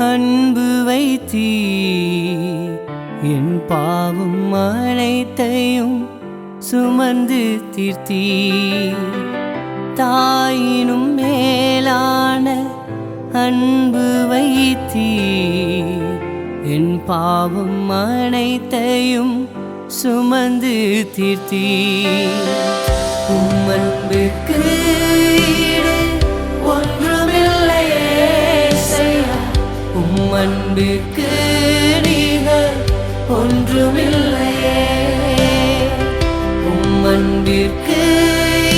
அன்பு வைத்தீ என் பாவம் அனைத்தையும் சுமந்து தீர்த்தீ தாயினும் மேலான அன்பு வைத்தீ என் பாவம் அனைத்தையும் சுமந்து தீர்த்தீ உம்மன்புக்கு ஈடு ஒன்றுமில்லையே செய்யா உம்மன்புக்கு நிகர் ஒன்றுமில்லையே உம்மன்பிற்கு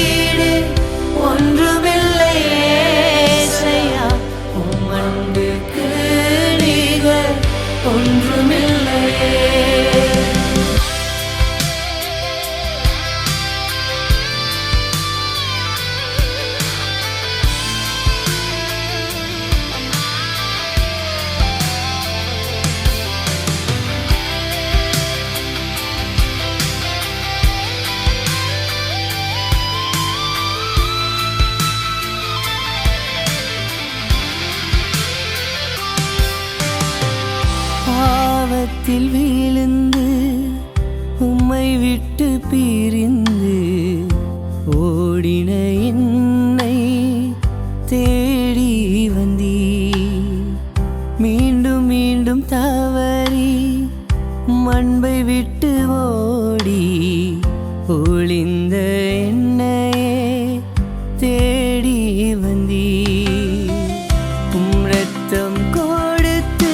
ஈடு ஒன்றுமில்லையே செய்யா உம்மன்பிற்கு நிகர் ஒன்றுமில்லையே பாவத்தில் வீழ்ந்து உம்மை விட்டு பிரிந்து ஓடின என்னை தேடி வந்தீ மீண்டும் மீண்டும் தவறி மண்பை விட்டு ஓடி ஒளிந்த என்னையே தேடி வந்தீ உம் ரத்தம் கொடுத்து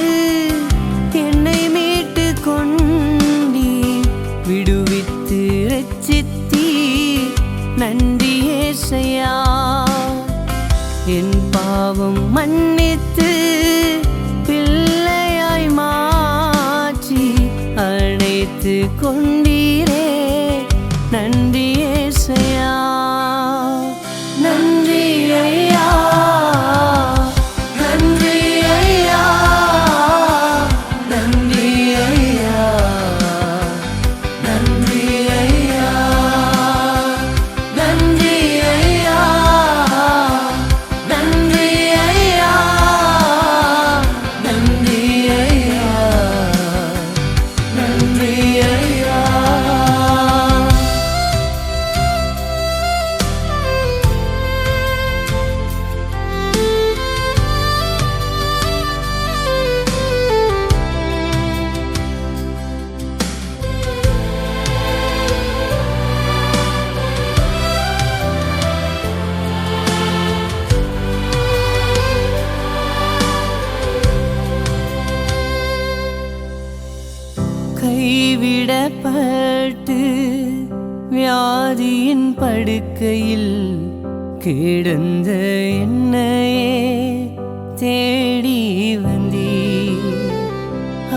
என்னை மீட்டு கொண்டீ விடுவித்து ரட்சித்தீ நன்றி ஏசையா என் பாவம் மன்னித்து பிள்ளையாய் மாற்றி அணைத்து கொண்டீரே நன்றி ஏசையா நன்றி ஐயா நன்றி ஐயா நன்றி ஐயா நன்றி ஐயா நன்றி ஐயா நன்றி ஐயா நன்றி ஐயா நன்றி ஐயா கைவிடப்பட்டு வியாதியின் படுக்கையில் கிடந்த என்னையே தேடி வந்தீ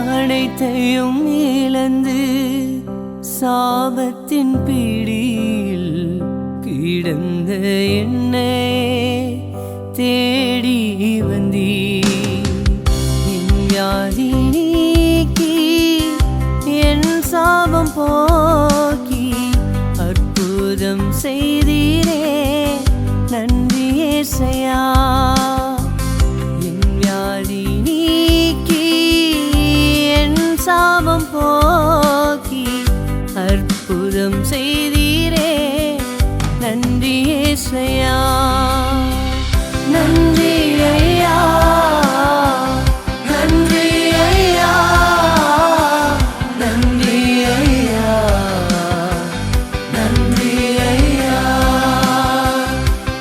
அனைத்தையும் இழந்து சாபத்தின் பிடியில் கிடந்த என்னையே தேடி வந்தீ என் வியாதி நீக்கி என் சாபம் போக்கி அற்புதம் செய்தீரே நன்றி ஏசையா என் வியாதி நீக்கி என் சாபம் போக்கி அற்புதம் செய்தீரே நன்றி ஏசையா நன்றி ஐயா நன்றி ஐயா நன்றி ஐயா நன்றி ஐயா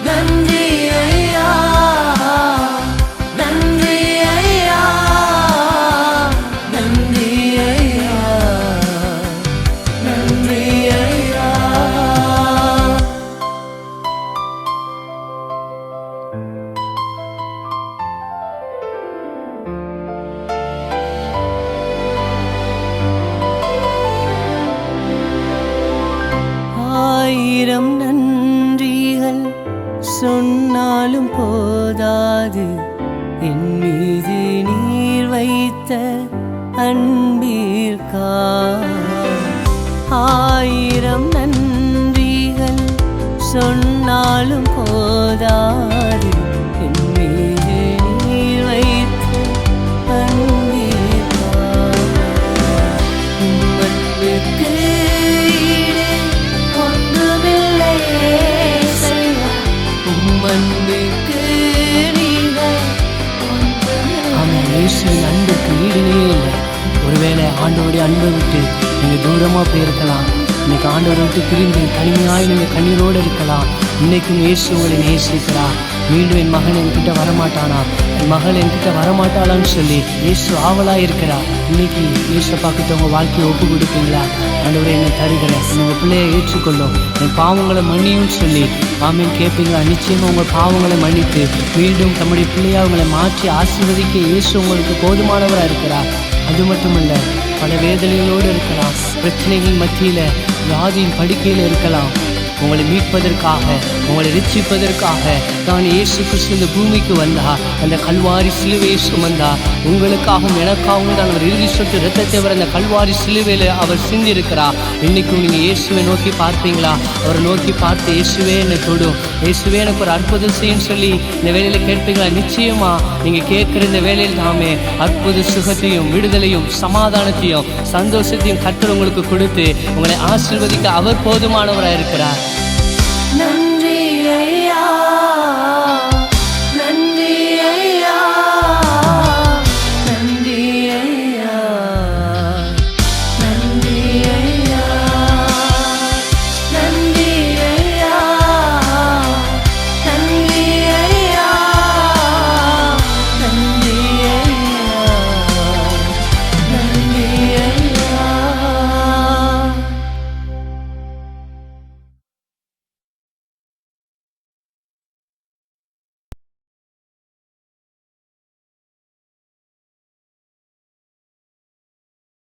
நன்றி ஐயா நன்றி ஐயா நன்றி ஐயா நன்றி ஐயா ஆயிரம் நன்றிகள் சொன்னாலும் போதாது என் மீது நீர் வைத்த அன்பிற்கா ஆயிரம் நன்றிகள் சொன்னாலும் போதாது என் மீது நீர் வைத்த போயிருக்கலாம். இன்னைக்கு ஆண்டவரை விட்டு பிரிந்து தனிமையாய் நீங்கள் கண்ணீரோடு இருக்கலாம். இன்னைக்கும் இயேசு உங்களை நேசிக்கிறார். மீண்டும் என் மகன் என்கிட்ட வரமாட்டானா, என் மகள் என்கிட்ட வரமாட்டாளான்னு சொல்லி இயேசு ஆவலாக இருக்கிறார். இன்னைக்கு இயேசு பார்க்கிட்ட உங்கள் வாழ்க்கையை ஒப்பு கொடுப்பீங்களா? ஆண்டவரை என்னை தருகிறேன், உங்கள் பிள்ளையை ஏற்றுக்கொள்ளும், என் பாவங்களை மன்னியும் சொல்லி ஆமீன் கேட்பீங்களா? நிச்சயமாக உங்கள் பாவங்களை மன்னித்து மீண்டும் தம்முடைய பிள்ளையாக உங்களை மாற்றி ஆசீர்வதிக்க இயேசு உங்களுக்கு போதுமானவராக இருக்கிறார். அது மட்டுமல்ல, பல வேதனைகளோடு இருக்கலாம், பிரச்சனைகள் மத்தியில் வியாதியின் படுக்கையில் இருக்கலாம். உங்களை மீட்பதற்காக, உங்களை ரட்சிப்பதற்காக தான் இயேசு கிறிஸ்து இந்த பூமிக்கு வந்தார். அந்த கல்வாரி சிலுவையை சுமந்தார். உங்களுக்காகவும் எனக்காகவும் தான் அவர் இறுதி சொட்டு இரத்தத்தை அவர் அந்த கல்வாரி சிலுவையில் அவர் சிந்திருக்கிறார். இன்னைக்கும் நீங்கள் இயேசுவை நோக்கி பார்ப்பீங்களா? அவரை நோக்கி பார்த்து இயேசுவே என்னை தொடும், இயேசுவே எனக்கு ஒரு அற்புதம் செய்யும் சொல்லி இந்த வேலையில் கேட்பீங்களா? நிச்சயமா நீங்கள் கேட்குற இந்த வேலையில் தாமே அற்புத சுகத்தையும் விடுதலையும் சமாதானத்தையும் சந்தோஷத்தையும் கர்த்தர் உங்களுக்கு கொடுத்து உங்களை ஆசீர்வதிக்க அவர் போதுமானவராக இருக்கிறார். நன்றி ஐயா.